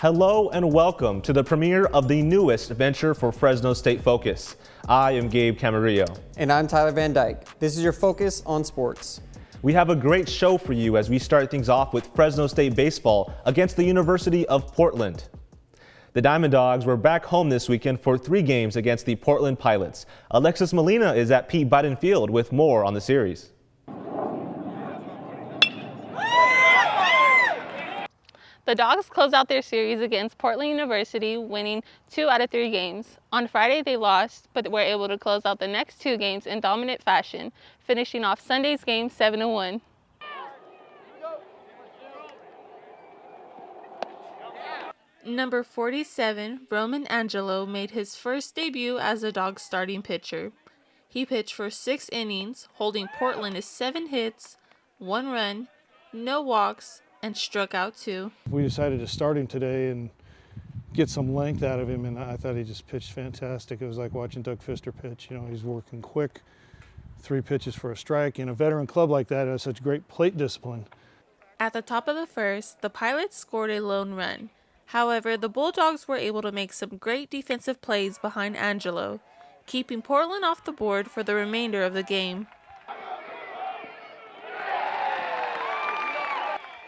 Hello and welcome to the premiere of the newest venture for Fresno State Focus. I am Gabe Camarillo. And I'm Tyler Van Dyke. This is your Focus on Sports. We have a great show for you as we start things off with Fresno State baseball against the University of Portland. The Diamond Dogs were back home this weekend for 3 games against the Portland Pilots. Alexis Molina is at Pete Biden Field with more on the series. The Dogs closed out their series against Portland University, winning 2 out of 3 games. On Friday, they lost, but were able to close out the next 2 games in dominant fashion, finishing off Sunday's game 7-1. Number 47, Roman Angelo, made his first debut as the Dogs' starting pitcher. He pitched for 6 innings, holding Portland to 7 hits, 1 run, no walks, and struck out 2. We decided to start him today and get some length out of him, and I thought he just pitched fantastic. It was like watching Doug Fister pitch. You know, he's working quick, 3 pitches for a strike. In a veteran club like that, has such great plate discipline. At the top of the first, the Pilots scored a lone run. However, the Bulldogs were able to make some great defensive plays behind Angelo, keeping Portland off the board for the remainder of the game.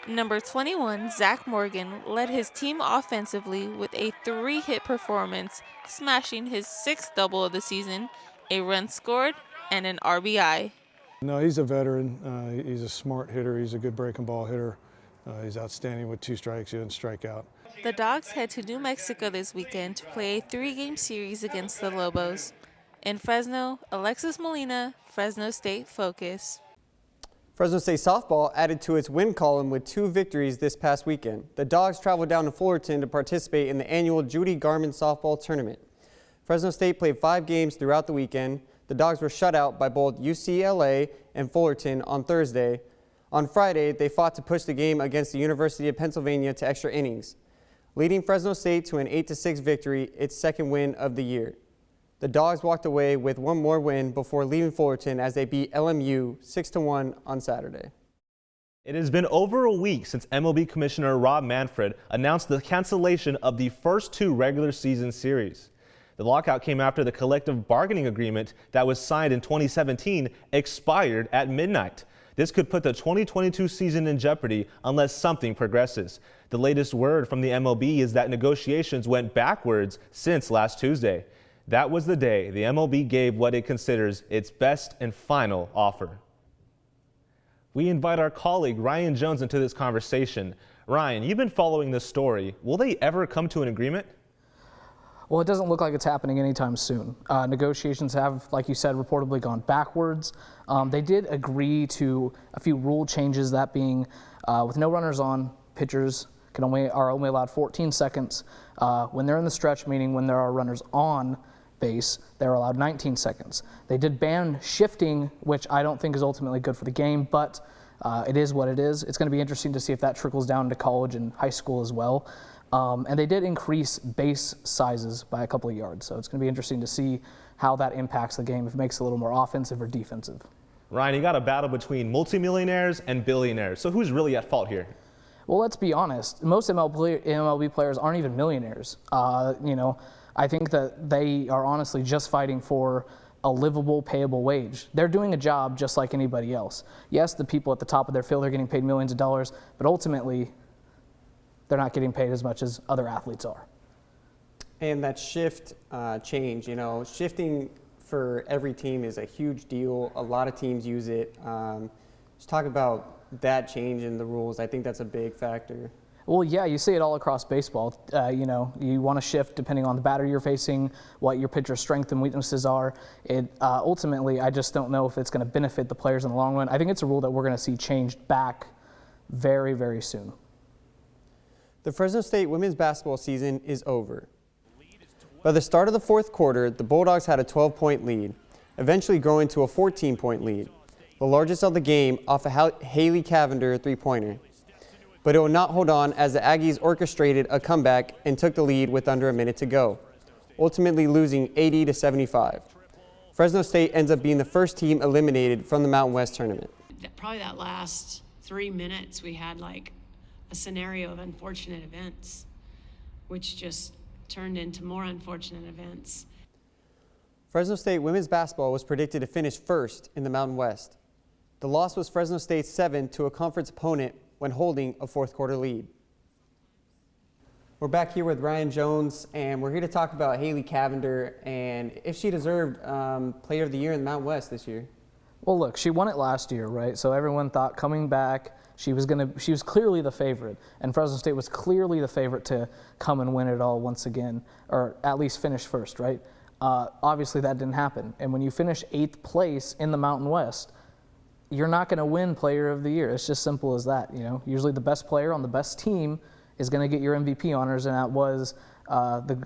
Number 21, Zack Morgan, led his team offensively with a 3-hit performance, smashing his 6th double of the season, a run scored, and an RBI. No, he's a veteran. He's a smart hitter. He's a good breaking ball hitter. He's outstanding with 2 strikes. He doesn't strike out. The Dogs head to New Mexico this weekend to play a 3-game series against the Lobos. In Fresno, Alexis Molina, Fresno State Focus. Fresno State softball added to its win column with 2 victories this past weekend. The Dogs traveled down to Fullerton to participate in the annual Judy Garman softball tournament. Fresno State played 5 games throughout the weekend. The Dogs were shut out by both UCLA and Fullerton on Thursday. On Friday, they fought to push the game against the University of Pennsylvania to extra innings, leading Fresno State to an 8-6 victory, its 2nd win of the year. The Dogs walked away with 1 more win before leaving Fullerton as they beat LMU 6-1 on Saturday. It has been over a week since MLB Commissioner Rob Manfred announced the cancellation of the first 2 regular season series. The lockout came after the collective bargaining agreement that was signed in 2017 expired at midnight. This could put the 2022 season in jeopardy unless something progresses. The latest word from the MLB is that negotiations went backwards since last Tuesday. That was the day the MLB gave what it considers its best and final offer. We invite our colleague Ryan Jones into this conversation. Ryan, you've been following this story. Will they ever come to an agreement? Well, it doesn't look like it's happening anytime soon. Negotiations have, like you said, reportedly gone backwards. They did agree to a few rule changes, that being with no runners on, pitchers are only allowed 14 seconds. When they're in the stretch, meaning when there are runners on base, they're allowed 19 seconds. They did ban shifting, which I don't think is ultimately good for the game, but it is what it is. It's going to be interesting to see if that trickles down to college and high school as well. And they did increase base sizes by a couple of yards, so it's going to be interesting to see how that impacts the game, if it makes it a little more offensive or defensive. Ryan, you got a battle between multimillionaires and billionaires, so who's really at fault here? Well, let's be honest. Most MLB players aren't even millionaires. I think that they are honestly just fighting for a livable, payable wage. They're doing a job just like anybody else. Yes, the people at the top of their field are getting paid millions of dollars, but ultimately, they're not getting paid as much as other athletes are. And that shift change, shifting for every team is a huge deal. A lot of teams use it. Just talk about that change in the rules. I think that's a big factor. Well, yeah, you see it all across baseball. You want to shift depending on the batter you're facing, what your pitcher's strengths and weaknesses are. Ultimately, I just don't know if it's going to benefit the players in the long run. I think it's a rule that we're going to see changed back very, very soon. The Fresno State women's basketball season is over. By the start of the 4th quarter, the Bulldogs had a 12-point lead, eventually growing to a 14-point lead, the largest of the game off a Haley Cavanagh 3-pointer. But it will not hold on as the Aggies orchestrated a comeback and took the lead with under a minute to go, ultimately losing 80-75. Fresno State ends up being the first team eliminated from the Mountain West tournament. Probably that last 3 minutes we had like a scenario of unfortunate events. which just turned into more unfortunate events. Fresno State women's basketball was predicted to finish first in the Mountain West. The loss was Fresno State's 7 to a conference opponent when holding a fourth quarter lead. We're back here with Ryan Jones, and we're here to talk about Haley Cavanagh and if she deserved Player of the Year in the Mountain West this year. Well, look, she won it last year, right? So everyone thought coming back, she was clearly the favorite, and Fresno State was clearly the favorite to come and win it all once again, or at least finish first, right? Obviously, that didn't happen. And when you finish 8th place in the Mountain West, you're not going to win Player of the Year. It's just simple as that. You know, usually the best player on the best team is going to get your MVP honors, and that was the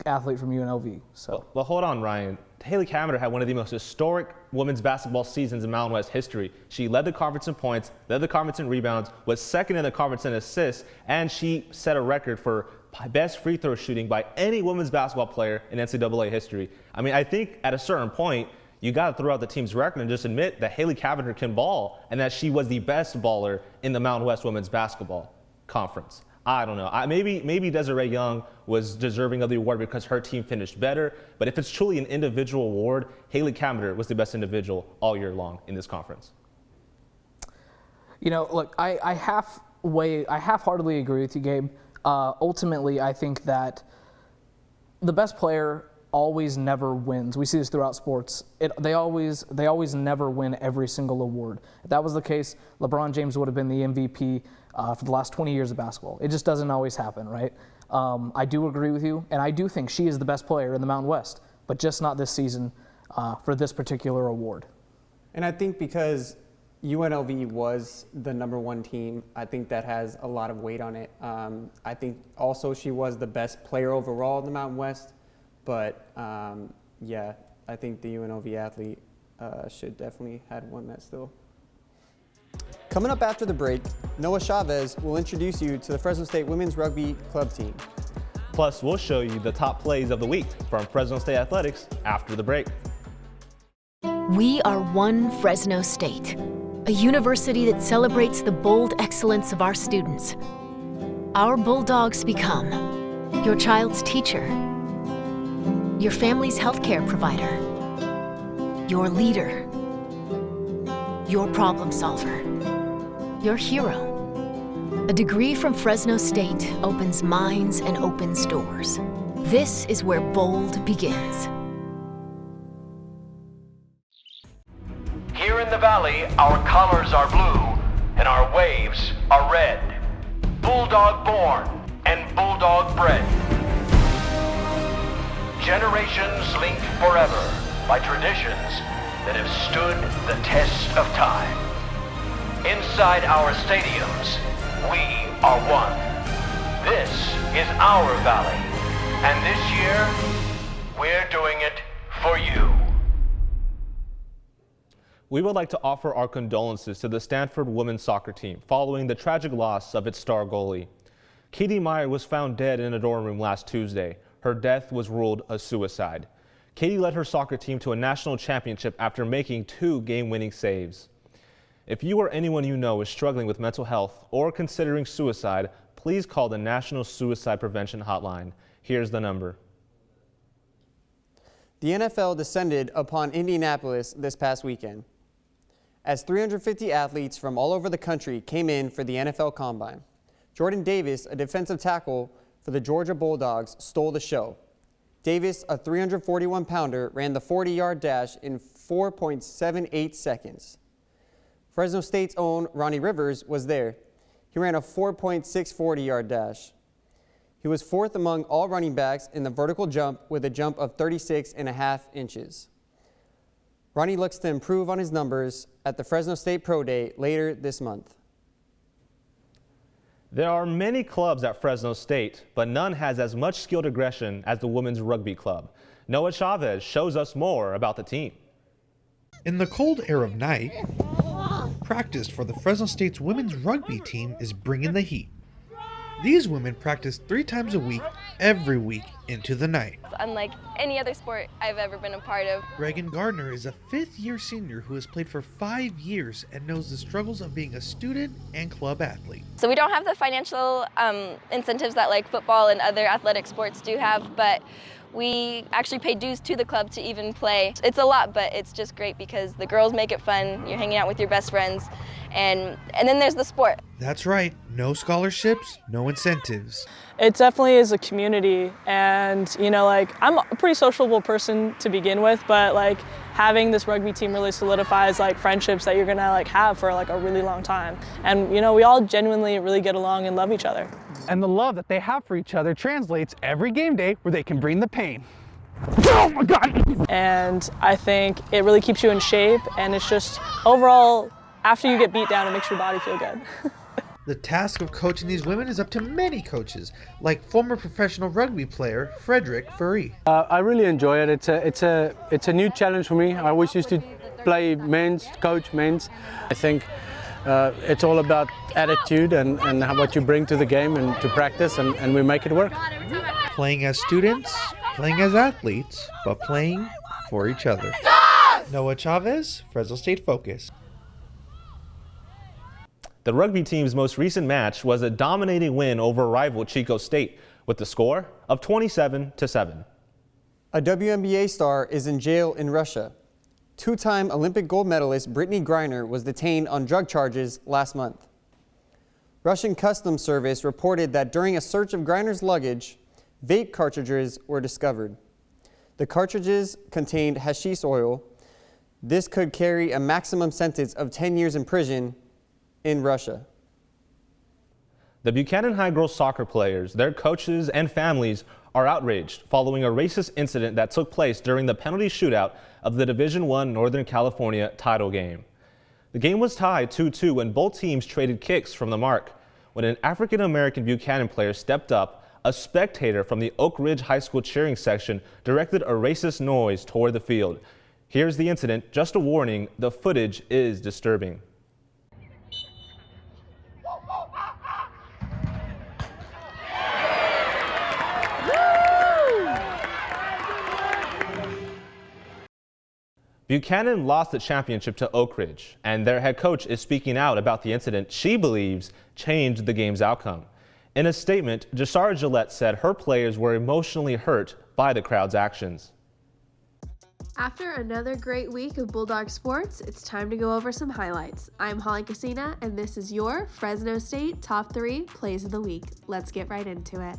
athlete from UNLV. So, well, hold on, Ryan. Haley Cavanagh had one of the most historic women's basketball seasons in Mountain West history. She led the conference in points, led the conference in rebounds, was second in the conference in assists, and she set a record for best free throw shooting by any women's basketball player in NCAA history. I mean, I think at a certain point, you got to throw out the team's record and just admit that Haley Cavanagh can ball and that she was the best baller in the Mountain West women's basketball conference. I don't know. Maybe Desiree Young was deserving of the award because her team finished better. But if it's truly an individual award, Haley Cavanagh was the best individual all year long in this conference. You know, look, I half-heartedly agree with you, Gabe. Ultimately, I think that the best player always never wins. We see this throughout sports. They always never win every single award. If that was the case, LeBron James would have been the MVP for the last 20 years of basketball. It just doesn't always happen, right? I do agree with you, and I do think she is the best player in the Mountain West, but just not this season for this particular award. And I think because UNLV was the #1 team, I think that has a lot of weight on it. I think also she was the best player overall in the Mountain West, but yeah, I think the UNLV athlete should definitely had won that still. Coming up after the break, Noah Chavez will introduce you to the Fresno State Women's Rugby Club team. Plus, we'll show you the top plays of the week from Fresno State Athletics after the break. We are one Fresno State, a university that celebrates the bold excellence of our students. Our Bulldogs become your child's teacher, your family's healthcare provider, your leader, your problem solver, your hero. A degree from Fresno State opens minds and opens doors. This is where bold begins. Here in the valley, our colors are blue and our waves are red. Bulldog born and bulldog bred. Generations linked forever by traditions that have stood the test of time. Inside our stadiums, we are one. This is our valley, and this year, we're doing it for you. We would like to offer our condolences to the Stanford women's soccer team following the tragic loss of its star goalie. Katie Meyer was found dead in a dorm room last Tuesday. Her death was ruled a suicide. Katie led her soccer team to a national championship after making 2 game-winning saves. If you or anyone you know is struggling with mental health or considering suicide, please call the National Suicide Prevention Hotline. Here's the number. The NFL descended upon Indianapolis this past weekend, as 350 athletes from all over the country came in for the NFL Combine. Jordan Davis, a defensive tackle for the Georgia Bulldogs, stole the show. Davis, a 341-pounder, ran the 40-yard dash in 4.78 seconds. Fresno State's own Ronnie Rivers was there. He ran a 4.640-yard dash. He was 4th among all running backs in the vertical jump with a jump of 36.5 inches. Ronnie looks to improve on his numbers at the Fresno State Pro Day later this month. There are many clubs at Fresno State, but none has as much skilled aggression as the women's rugby club. Noah Chavez shows us more about the team. In the cold air of night, practice for the Fresno State's women's rugby team is bringing the heat. These women practice 3 times a week, every week, into the night. Unlike any other sport I've ever been a part of. Reagan Gardner is a 5th-year senior who has played for 5 years and knows the struggles of being a student and club athlete. So we don't have the financial incentives that like football and other athletic sports do have, but we actually pay dues to the club to even play. It's a lot, but it's just great because the girls make it fun. You're hanging out with your best friends, and then there's the sport. That's right, no scholarships, no incentives. It definitely is a community, and I'm a pretty sociable person to begin with, but having this rugby team really solidifies friendships that you're gonna have for a really long time. And we all genuinely really get along and love each other. And the love that they have for each other translates every game day where they can bring the pain. Oh my God! And I think it really keeps you in shape, and it's just overall, after you get beat down, it makes your body feel good. The task of coaching these women is up to many coaches, like former professional rugby player Frederick Furry. I really enjoy it. It's a new challenge for me. I always used to play men's, coach men's. I think it's all about attitude and what you bring to the game and to practice, and we make it work. Playing as students, playing as athletes, but playing for each other. Noah Chavez, Fresno State Focus. The rugby team's most recent match was a dominating win over rival Chico State with the score of 27-7. A WNBA star is in jail in Russia. 2-time Olympic gold medalist Brittany Griner was detained on drug charges last month. Russian Customs Service reported that during a search of Griner's luggage, vape cartridges were discovered. The cartridges contained hashish oil. This could carry a maximum sentence of 10 years in prison in Russia. The Buchanan High girls soccer players, their coaches, and families are outraged following a racist incident that took place during the penalty shootout of the Division I Northern California title game. The game was tied 2-2 when both teams traded kicks from the mark. When an African-American Buchanan player stepped up, a spectator from the Oak Ridge High School cheering section directed a racist noise toward the field. Here's the incident. Just a warning, the footage is disturbing. Buchanan lost the championship to Oak Ridge, and their head coach is speaking out about the incident she believes changed the game's outcome. In a statement, Jashara Gillette said her players were emotionally hurt by the crowd's actions. After another great week of Bulldog sports, it's time to go over some highlights. I'm Holly Casina, and this is your Fresno State Top 3 Plays of the Week. Let's get right into it.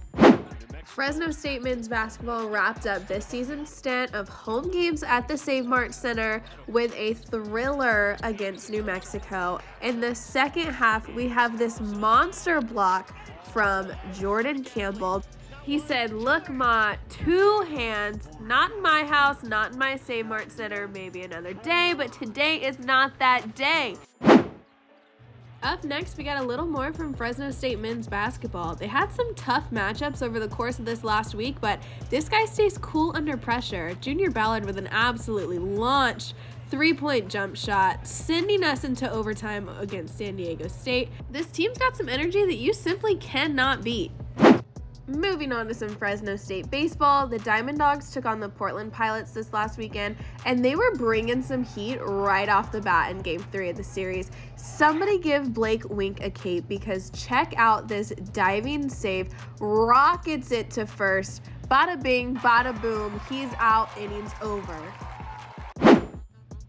Fresno State men's basketball wrapped up this season's stint of home games at the Save Mart Center with a thriller against New Mexico. In the second half, we have this monster block from Jordan Campbell. He said, "Look, Ma, 2 hands, not in my house, not in my Save Mart Center, maybe another day, but today is not that day." Up next, we got a little more from Fresno State men's basketball. They had some tough matchups over the course of this last week, but this guy stays cool under pressure. Junior Ballard with an absolutely launched 3-point jump shot, sending us into overtime against San Diego State. This team's got some energy that you simply cannot beat. Moving on to some Fresno State baseball, the Diamond Dogs took on the Portland Pilots this last weekend, and they were bringing some heat right off the bat in Game 3 of the series. Somebody give Blake Wink a cape, because check out this diving save, rockets it to first. Bada bing, bada boom, he's out, innings over.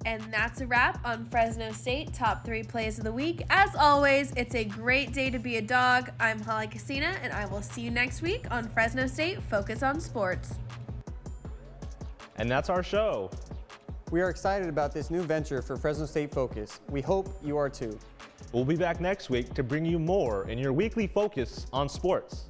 And that's a wrap on Fresno State Top 3 Plays of the Week. As always, it's a great day to be a dog. I'm Holly Casina, and I will see you next week on Fresno State Focus on Sports. And that's our show. We are excited about this new venture for Fresno State Focus. We hope you are too. We'll be back next week to bring you more in your weekly focus on sports.